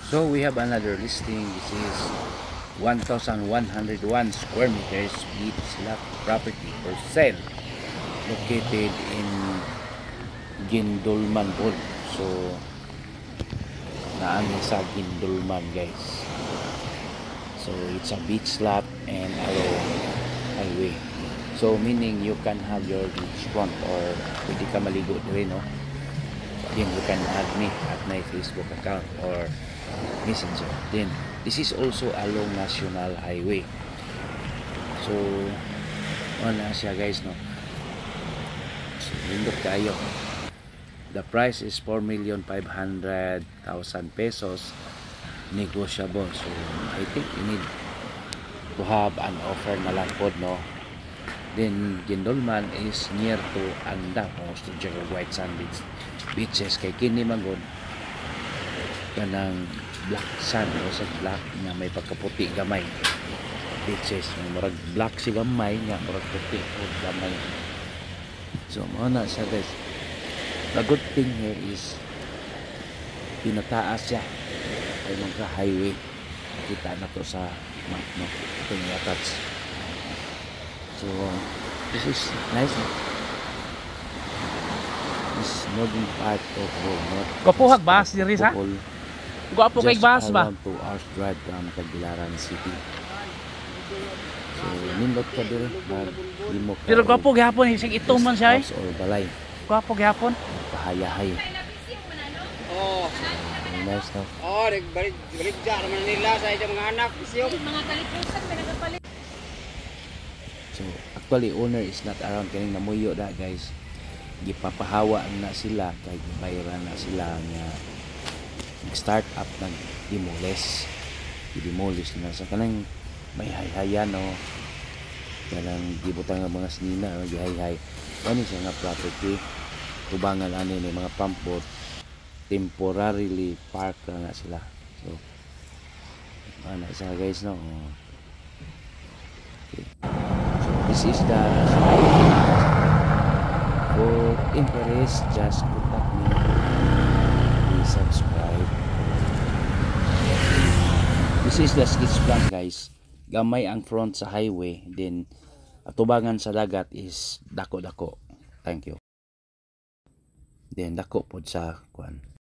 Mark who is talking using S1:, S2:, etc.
S1: So we have another listing. This is 1,101 square meters beach lot property for sale, located in Gindulman Road. So naami sa Gindulman, guys. So it's a beach lot and along highway. So meaning you can have your beach front or pwede ka maligo din, no? Then you can add me at my Facebook account or Messenger. Then this is also along National Highway. So wala siya, guys, no? So lindot kayo. The price is 4,500,000 pesos, negotiable. So I think you need to have an offer na lang pod, no? Then Gindulman is near to Anda, kung gusto dyan ng White Sand beaches. Kay kini magod kanang black sand o sa black nga may pagkaputi gamay beaches. Murag black si gamay nga, murag puti o gamay. So mao na siya, guys. The good thing here is pinataas siya ay mga highway. Kita na to sa map, no? Ito yung attach. So this is nice, no? This northern part of North.
S2: Kapuhag ba si Risa? Guwapo kay bas ba?
S1: Just around 2 hours drive from Tagbilaran City. So nindot ka dire mag-limo ka.
S2: Pero guwapo gyapon isig itom man siya.
S1: Or balay.
S2: Guwapo gyapon.
S1: Pahayahay.
S3: Oh.
S1: Nice, no?
S3: Oh, balik jar man nila sa inyong mga anak.
S4: Mga kalipusan may nagapalit.
S1: So actually owner is not around, kaning namuyo da, guys. Gipapahawa na sila kay bayran na sila nga nag-start up, nag-demolish na sa kanang may hayhayan, no? Kanang gibutang nga mga sinina, no? Gihay-hay ano siya nga property, tubangan ani ni mga pampot, temporarily park lang na sila. So ano siya, guys, no? Okay. So this is the for interest, just contact me. Please subscribe. This is the sketch plan, guys. Gamay ang front sa highway, then atubangan sa dagat is dako-dako. Thank you. Then dako pod sa kuan.